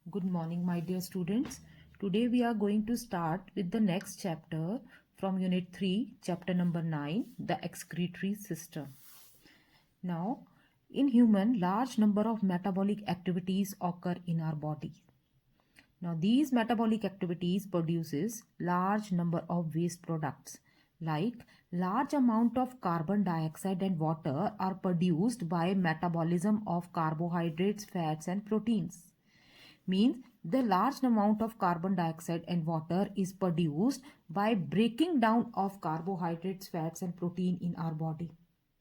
Good morning, my dear students. Today we are going to start with the next chapter from Unit 3, chapter number 9, the excretory system. Now, in human, large number of metabolic activities occur in our body. Now, these metabolic activities produces large number of waste products like large amount of carbon dioxide and water are produced by metabolism of carbohydrates, fats and proteins. Means the large amount of carbon dioxide and water is produced by breaking down of carbohydrates, fats and protein in our body.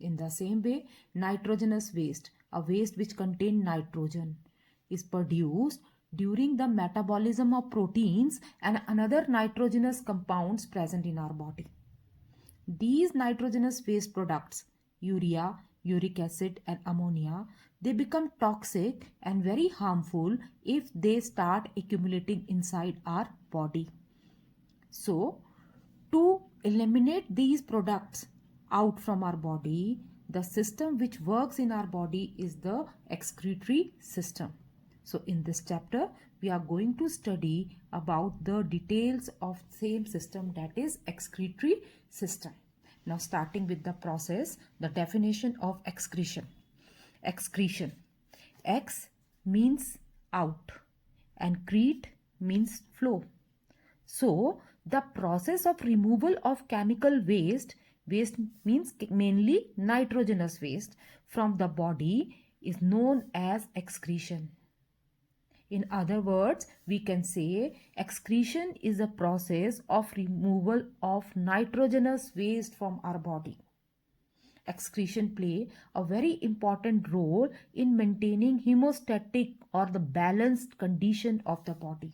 In the same way, nitrogenous waste, a waste which contain nitrogen, is produced during the metabolism of proteins and another nitrogenous compounds present in our body. These nitrogenous waste products, urea, uric acid and ammonia, they become toxic and very harmful if they start accumulating inside our body. So, to eliminate these products out from our body, the system which works in our body is the excretory system. So, in this chapter, we are going to study about the details of same system, that is excretory system. Now, starting with the process, the definition of excretion. Excretion. Ex means out and crete means flow. So, the process of removal of chemical waste means mainly nitrogenous waste from the body, is known as excretion. In other words, we can say excretion is a process of removal of nitrogenous waste from our body. Excretion play a very important role in maintaining hemostatic or the balanced condition of the body.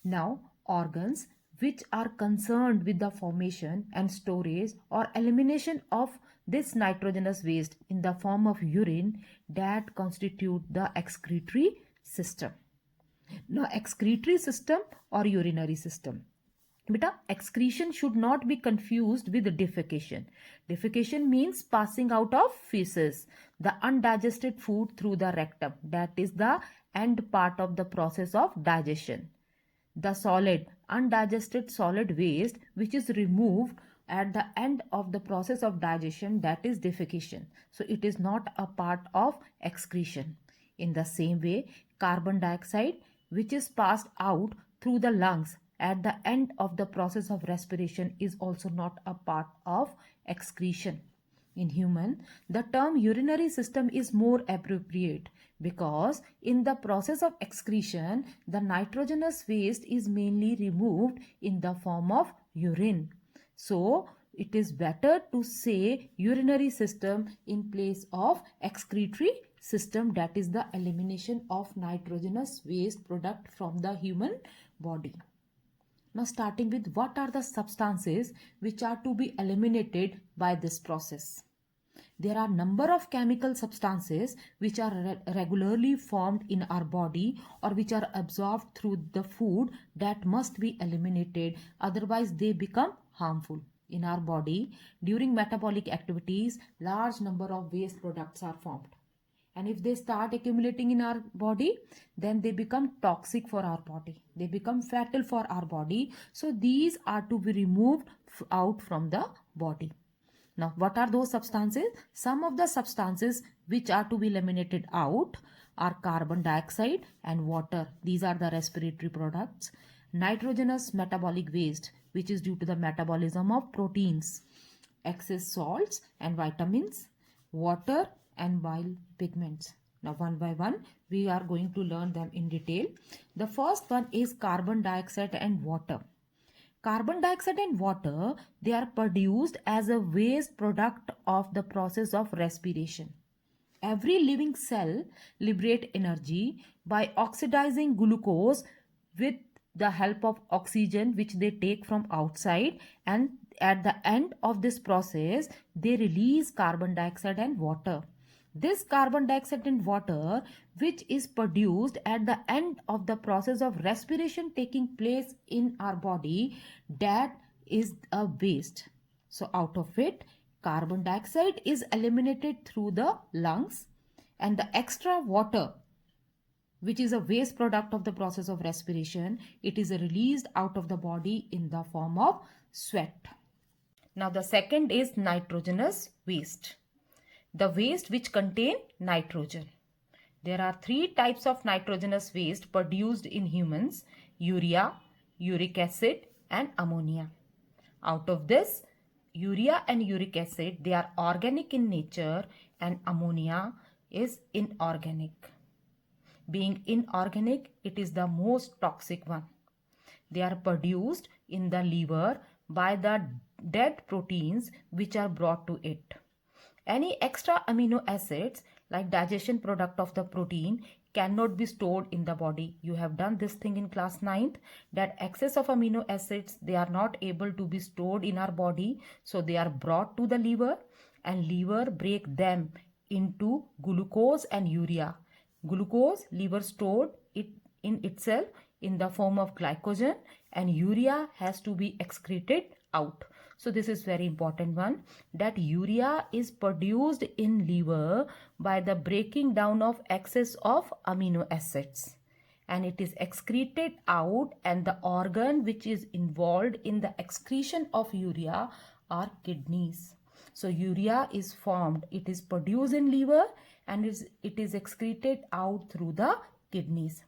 Now, organs which are concerned with the formation and storage or elimination of this nitrogenous waste in the form of urine, that constitute the excretory system. Now, excretory system or urinary system. Beta, excretion should not be confused with defecation. Defecation means passing out of feces, the undigested food through the rectum. That is the end part of the process of digestion. The solid, undigested solid waste which is removed at the end of the process of digestion, that is defecation. So, it is not a part of excretion. In the same way, carbon dioxide which is passed out through the lungs at the end of the process of respiration is also not a part of excretion. In human, the term urinary system is more appropriate because in the process of excretion, the nitrogenous waste is mainly removed in the form of urine. So, it is better to say urinary system in place of excretory system, that is the elimination of nitrogenous waste product from the human body. Now, starting with what are the substances which are to be eliminated by this process. There are number of chemical substances which are regularly formed in our body or which are absorbed through the food that must be eliminated, otherwise they become harmful. In our body, during metabolic activities, large number of waste products are formed. And if they start accumulating in our body, then they become toxic for our body. They become fatal for our body. So these are to be removed out from the body. Now, what are those substances? Some of the substances which are to be eliminated out are carbon dioxide and water. These are the respiratory products. Nitrogenous metabolic waste, which is due to the metabolism of proteins. Excess salts and vitamins. Water and bile pigments. Now, one by one, we are going to learn them in detail. The first one is carbon dioxide and water. Carbon dioxide and water, they are produced as a waste product of the process of respiration. Every living cell liberate energy by oxidizing glucose with the help of oxygen which they take from outside, and at the end of this process they release carbon dioxide and water. This carbon dioxide and water which is produced at the end of the process of respiration taking place in our body, that is a waste. So out of it, carbon dioxide is eliminated through the lungs and the extra water which is a waste product of the process of respiration. It is released out of the body in the form of sweat. Now the second is nitrogenous waste. The waste which contain nitrogen. There are three types of nitrogenous waste produced in humans: urea, uric acid and ammonia. Out of this, urea and uric acid, they are organic in nature, and ammonia is inorganic. Being inorganic, it is the most toxic one. They are produced in the liver by the dead proteins which are brought to it. Any extra amino acids like digestion product of the protein cannot be stored in the body. You have done this thing in class 9th, that excess of amino acids, they are not able to be stored in our body. So they are brought to the liver, and liver break them into glucose and urea. Glucose, liver stored it in itself in the form of glycogen, and urea has to be excreted out. So this is very important one, that urea is produced in liver by the breaking down of excess of amino acids, and it is excreted out, and the organ which is involved in the excretion of urea are kidneys. So urea is formed, it is produced in liver, and it is excreted out through the kidneys.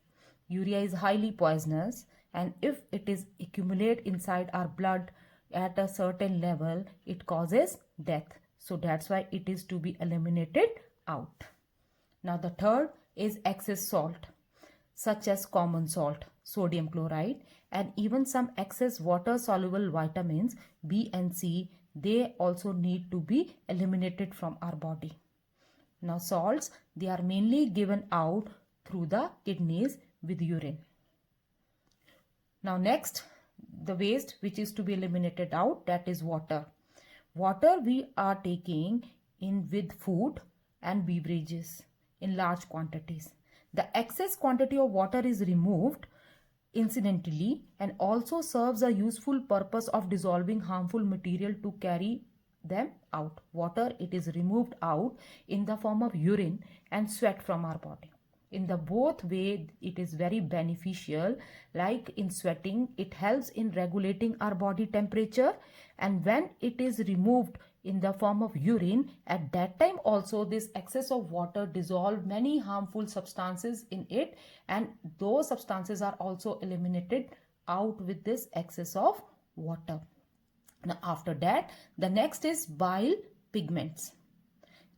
Urea is highly poisonous, and if it is accumulate inside our blood at a certain level, it causes death. So that's why it is to be eliminated out. Now the third is excess salt, such as common salt, sodium chloride, and even some excess water soluble vitamins B and C, they also need to be eliminated from our body. Now salts, they are mainly given out through the kidneys with urine. Now next, the waste which is to be eliminated out, that is water. Water we are taking in with food and beverages in large quantities. The excess quantity of water is removed incidentally and also serves a useful purpose of dissolving harmful material to carry them out. Water, it is removed out in the form of urine and sweat from our body. In the both way, it is very beneficial. Like in sweating, it helps in regulating our body temperature, and when it is removed in the form of urine, at that time also this excess of water dissolve many harmful substances in it, and those substances are also eliminated out with this excess of water. Now after that, the next is bile pigments.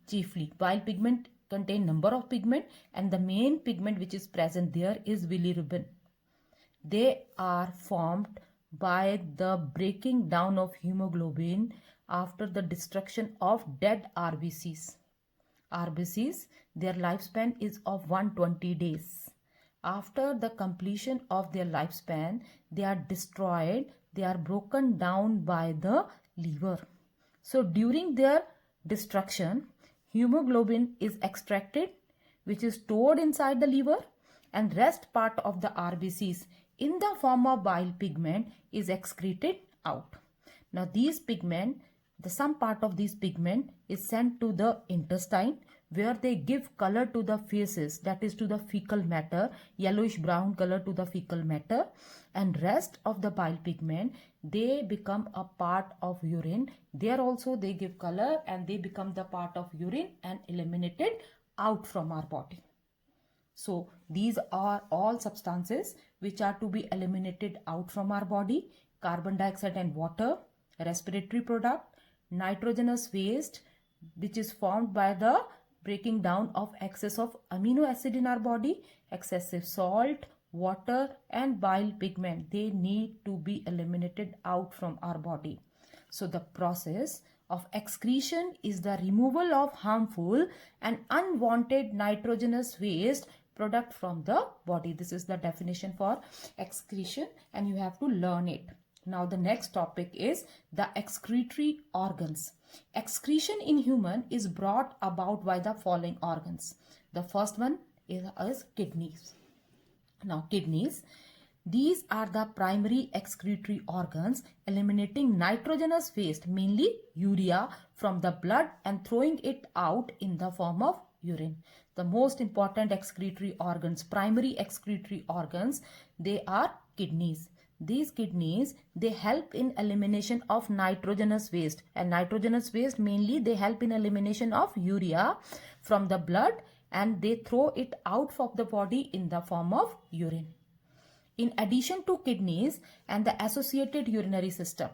Chiefly bile pigment contain number of pigment, and the main pigment which is present there is bilirubin. They are formed by the breaking down of hemoglobin after the destruction of dead RBCs. RBCs, their lifespan is of 120 days. After the completion of their lifespan, they are destroyed, they are broken down by the liver. So during their destruction, hemoglobin is extracted, which is stored inside the liver, and rest part of the RBCs in the form of bile pigment is excreted out. Now these pigment, some part of these pigment is sent to the intestine, where they give color to the feces, that is to the fecal matter, yellowish brown color to the fecal matter, and rest of the bile pigment, they become a part of urine. There also they give color and they become the part of urine and eliminated out from our body. So these are all substances which are to be eliminated out from our body: carbon dioxide and water, respiratory product, nitrogenous waste which is formed by the breaking down of excess of amino acid in our body, excessive salt, water and bile pigment, they need to be eliminated out from our body. So the process of excretion is the removal of harmful and unwanted nitrogenous waste product from the body. This is the definition for excretion, and you have to learn it. Now the next topic is the excretory organs. Excretion in human is brought about by the following organs. The first one is kidneys. Now kidneys, these are the primary excretory organs, eliminating nitrogenous waste, mainly urea, from the blood and throwing it out in the form of urine. The most important excretory organs, primary excretory organs, they are kidneys. These kidneys, they help in elimination of nitrogenous waste, and nitrogenous waste mainly they help in elimination of urea from the blood, and they throw it out of the body in the form of urine. In addition to kidneys and the associated urinary system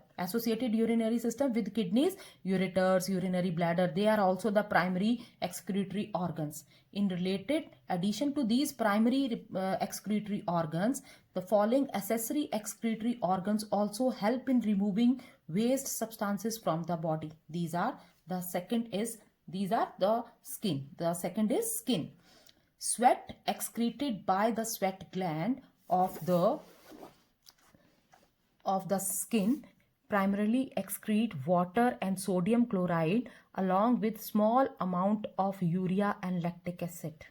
with kidneys, ureters, urinary bladder, they are also the primary excretory organs. In related addition to these primary excretory organs, the following accessory excretory organs also help in removing waste substances from the body. The second is skin. Sweat excreted by the sweat gland of the skin primarily excrete water and sodium chloride along with small amount of urea and lactic acid.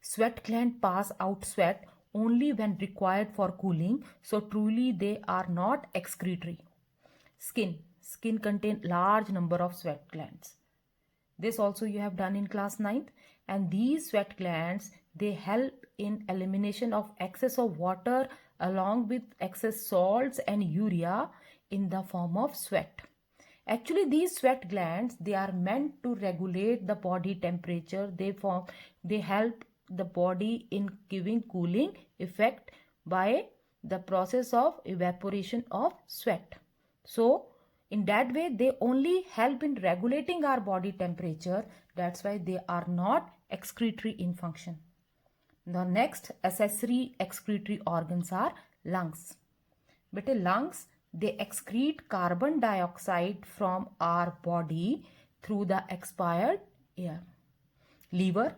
Sweat gland pass out sweat only when required for cooling, so truly they are not excretory. Skin contain large number of sweat glands. This also you have done in class 9th, and these sweat glands, they help in elimination of excess of water along with excess salts and urea in the form of sweat. Actually, these sweat glands, they are meant to regulate the body temperature. They help the body in giving cooling effect by the process of evaporation of sweat. So in that way, they only help in regulating our body temperature. That's why they are not excretory in function. The next accessory excretory organs are lungs. But lungs, they excrete carbon dioxide from our body through the expired air. Liver,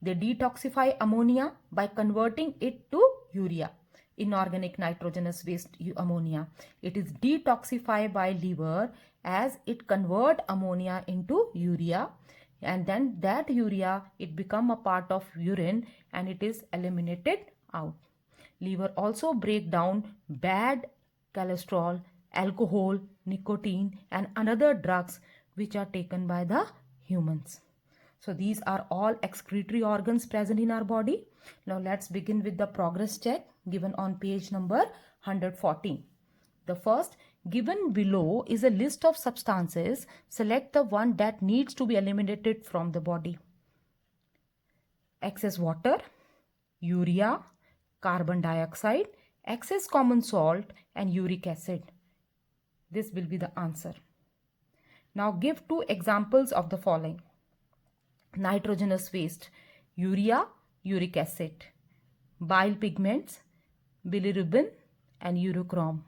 they detoxify ammonia by converting it to urea, inorganic nitrogenous waste ammonia. It is detoxified by liver as it convert ammonia into urea, and then that urea, it become a part of urine and it is eliminated out. Liver also break down bad cholesterol, alcohol, nicotine and another drugs which are taken by the humans. So these are all excretory organs present in our body. Now let's begin with the progress check given on page number 114. The first, given below is a list of substances. Select the one that needs to be eliminated from the body. Excess water, urea, carbon dioxide, excess common salt and uric acid. This will be the answer. Now give two examples of the following. Nitrogenous waste, urea, uric acid. Bile pigments, bilirubin and urochrome.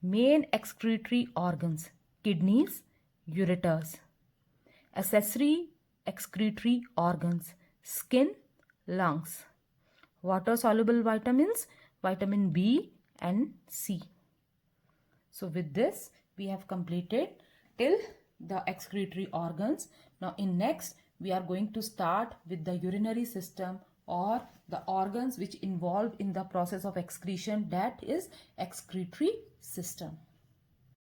Main excretory organs, kidneys, ureters. Accessory excretory organs, skin, lungs. Water soluble vitamins, vitamin B and C. So with this we have completed till the excretory organs. Now in next we are going to start with the urinary system, or the organs which involved in the process of excretion, that is excretory system.